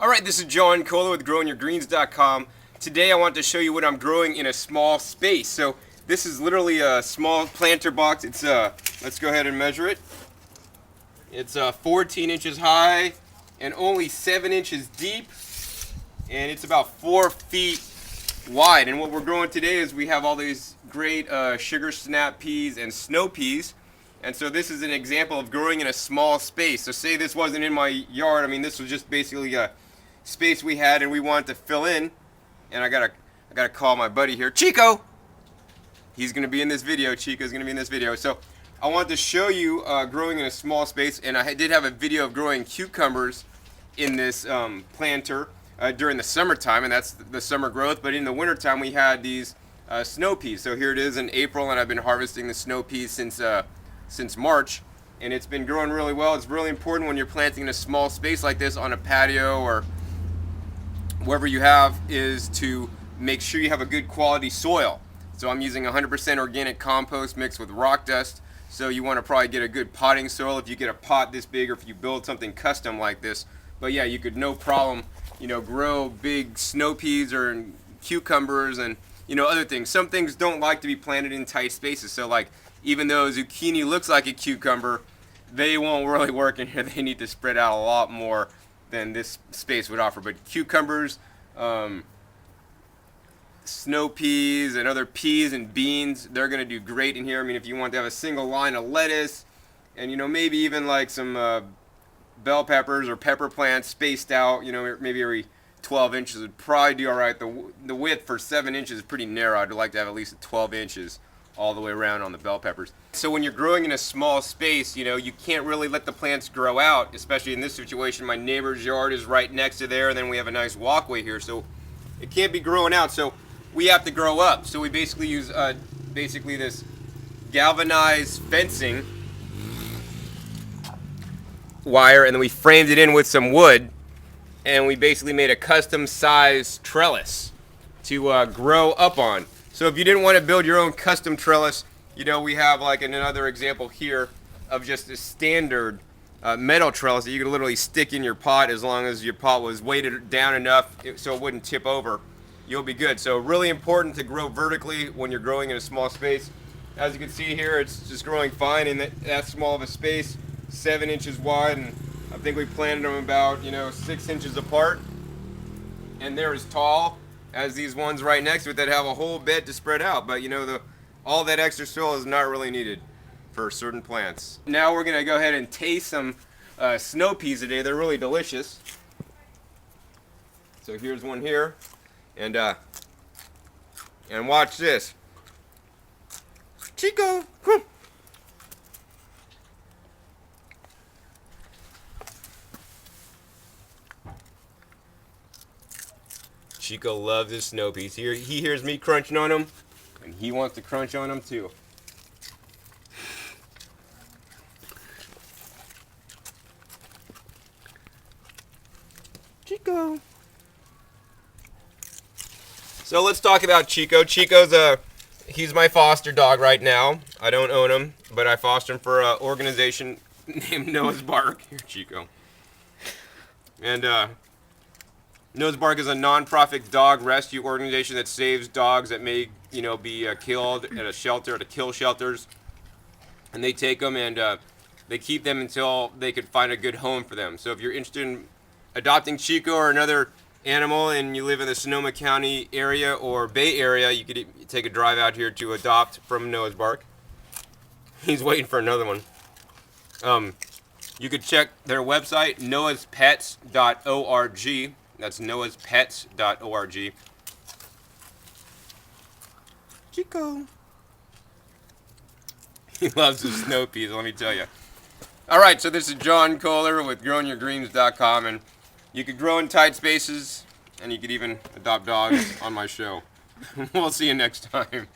Alright, this is John Kohler with GrowingYourGreens.com. Today I want to show you what I'm growing in a small space. So this is literally a small planter box. It's let's go ahead and measure it. It's 14 inches high and only 7 inches deep, and it's about 4 feet wide. And what we're growing today is we have all these great sugar snap peas and snow peas. And so this is an example of growing in a small space. So say this wasn't in my yard. I mean, this was just basically a space we had and we wanted to fill in. And I gotta call my buddy here, Chico. He's gonna be in this video. Chico's gonna be in this video. So I wanted to show you growing in a small space, and I did have a video of growing cucumbers in this planter during the summertime, and that's the summer growth. But in the wintertime, we had these snow peas. So here it is in April, and I've been harvesting the snow peas since March, and it's been growing really well. It's really important when you're planting in a small space like this on a patio or wherever you have, is to make sure you have a good quality soil. So I'm using 100% organic compost mixed with rock dust. So you want to probably get a good potting soil if you get a pot this big, or if you build something custom like this. But yeah, you could no problem, grow big snow peas or cucumbers and other things. Some things don't like to be planted in tight spaces. So like, even though zucchini looks like a cucumber, they won't really work in here. They need to spread out a lot more than this space would offer. But cucumbers, snow peas, and other peas and beans, they're going to do great in here. I mean, if you want to have a single line of lettuce and maybe even like some bell peppers or pepper plants spaced out, maybe every 12 inches would probably do all right. The width for 7 inches is pretty narrow. I'd like to have at least 12 inches all the way around on the bell peppers. So when you're growing in a small space, you can't really let the plants grow out, especially in this situation. My neighbor's yard is right next to there, and then we have a nice walkway here, so it can't be growing out. So we have to grow up. So we basically use this galvanized fencing wire, and then we framed it in with some wood, and we basically made a custom sized trellis to grow up on. So if you didn't want to build your own custom trellis, we have like another example here of just a standard metal trellis that you could literally stick in your pot. As long as your pot was weighted down enough so it wouldn't tip over, you'll be good. So really important to grow vertically when you're growing in a small space. As you can see here, it's just growing fine in that small of a space, 7 inches wide, and I think we planted them about 6 inches apart, and they're as tall as these ones right next to it that have a whole bed to spread out. But all that extra soil is not really needed for certain plants. Now we're gonna go ahead and taste some snow peas today. They're really delicious. So here's one here, and watch this. Chico, come. Chico loves his snow peas. He hears me crunching on them, and he wants to crunch on them too. Chico. So let's talk about Chico. Chico's he's my foster dog right now. I don't own him, but I foster him for an organization named Noah's Bark. Here, Chico. And Noah's Bark is a non-profit dog rescue organization that saves dogs that may, be killed at a shelter, at a kill shelters. And they take them and they keep them until they could find a good home for them. So if you're interested in adopting Chico or another animal and you live in the Sonoma County area or Bay Area, you could take a drive out here to adopt from Noah's Bark. He's waiting for another one. You could check their website, noahspets.org. That's noahspets.org. Chico. He loves his snow peas, let me tell you. Alright, so this is John Kohler with GrowingYourGreens.com, and you could grow in tight spaces, and you could even adopt dogs on my show. We'll see you next time.